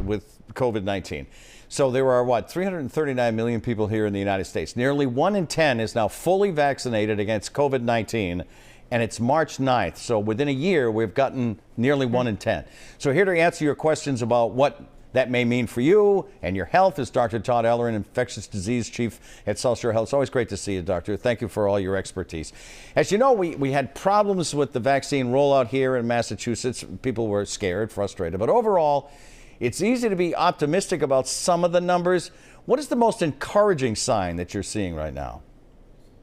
with COVID-19. So there are, what, 339 million people here in the United States. Nearly 1 in 10 is now fully vaccinated against COVID-19, and it's March 9th. So within a year, we've gotten nearly 1 in 10. So here to answer your questions about what that may mean for you and your health is Dr. Todd Ellerin, Infectious Disease Chief at South Shore Health. It's always great to see you, Doctor. Thank you for all your expertise. As you know, we had problems with the vaccine rollout here in Massachusetts. People were scared, frustrated. But overall, it's easy to be optimistic about some of the numbers. What is the most encouraging sign that you're seeing right now?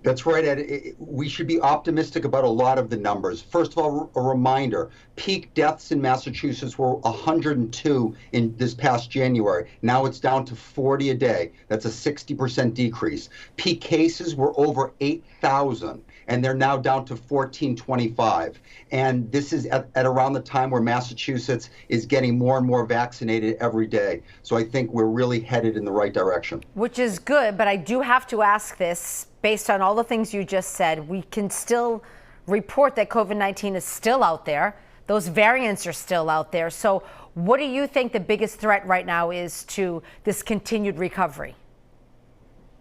That's right, Ed. We should be optimistic about a lot of the numbers. First of all, a reminder, peak deaths in Massachusetts were 102 in this past January. Now it's down to 40 a day. That's a 60% decrease. Peak cases were over 8,000, and they're now down to 1,425. And this is at around the time where Massachusetts is getting more and more vaccinated every day. So I think we're really headed in the right direction. Which is good, but I do have to ask this. Based on all the things you just said, we can still report that COVID-19 is still out there. Those variants are still out there. So what do you think the biggest threat right now is to this continued recovery?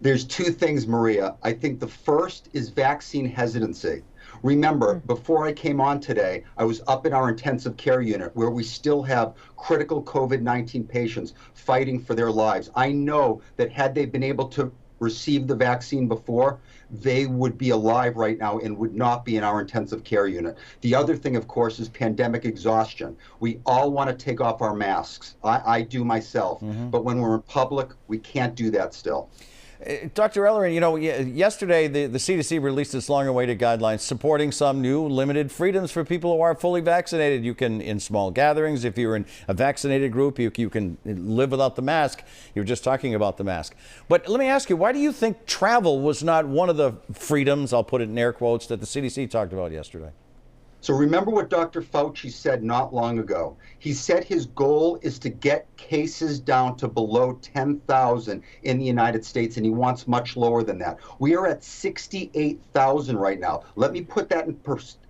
There's two things, Maria. I think the first is vaccine hesitancy. Remember, before I came on today, I was up in our intensive care unit where we still have critical COVID-19 patients fighting for their lives. I know that had they been able to receive the vaccine before, they would be alive right now and would not be in our intensive care unit. The other thing, of course, is pandemic exhaustion. We all want to take off our masks. I do myself. But when we're in public, we can't do that still. Dr. Ellerin, you know, yesterday the CDC released its long-awaited guidelines supporting some new limited freedoms for people who are fully vaccinated. You can, in small gatherings, if you're in a vaccinated group, you can live without the mask. You were just talking about the mask. But let me ask you, why do you think travel was not one of the freedoms, I'll put it in air quotes, that the CDC talked about yesterday? So remember what Dr. Fauci said not long ago. He said his goal is to get cases down to below 10,000 in the United States, and he wants much lower than that. We are at 68,000 right now. Let me put that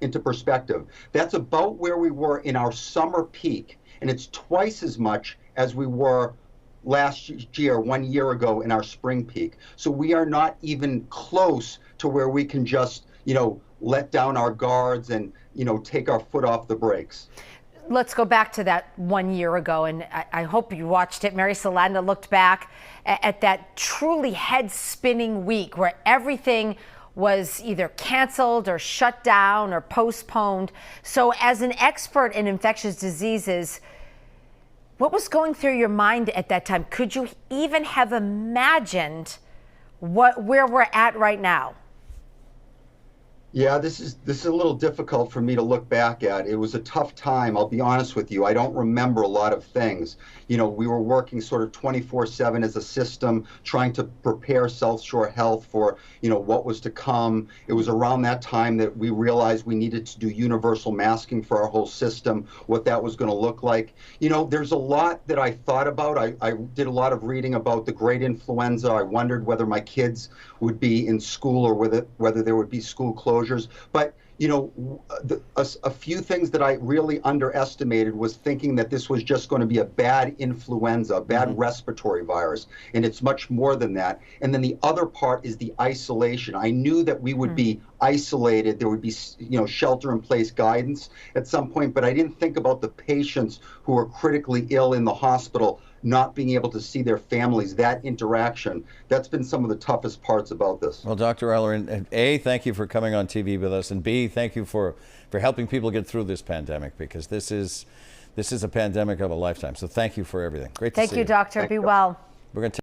into perspective. That's about where we were in our summer peak, and it's twice as much as we were last year, 1 year ago, in our spring peak. So we are not even close to where we can just, let down our guards and, take our foot off the brakes. Let's go back to that 1 year ago, and I hope you watched it. Mary Saladna looked back at that truly head-spinning week where everything was either canceled or shut down or postponed. So as an expert in infectious diseases, what was going through your mind at that time? Could you even have imagined where we're at right now? Yeah, this is a little difficult for me to look back at. It was a tough time, I'll be honest with you. I don't remember a lot of things. We were working sort of 24/7 as a system, trying to prepare South Shore Health for, what was to come. It was around that time that we realized we needed to do universal masking for our whole system, what that was going to look like. There's a lot that I thought about. I did a lot of reading about the great influenza. I wondered whether my kids would be in school or whether there would be school closures. But a few things that I really underestimated was thinking that this was just going to be a bad influenza, a bad respiratory virus, and it's much more than that. And then the other part is the isolation. I knew that we would be isolated, there would be shelter-in-place guidance at some point, but I didn't think about the patients who are critically ill in the hospital not being able to see their families, that interaction. That's been some of the toughest parts about this. Well, Dr. Ellerin, A, thank you for coming on TV with us, and B, thank you for helping people get through this pandemic, because this is a pandemic of a lifetime. So thank you for everything. Great to see you. Thank you, Doctor. Be well. We're going to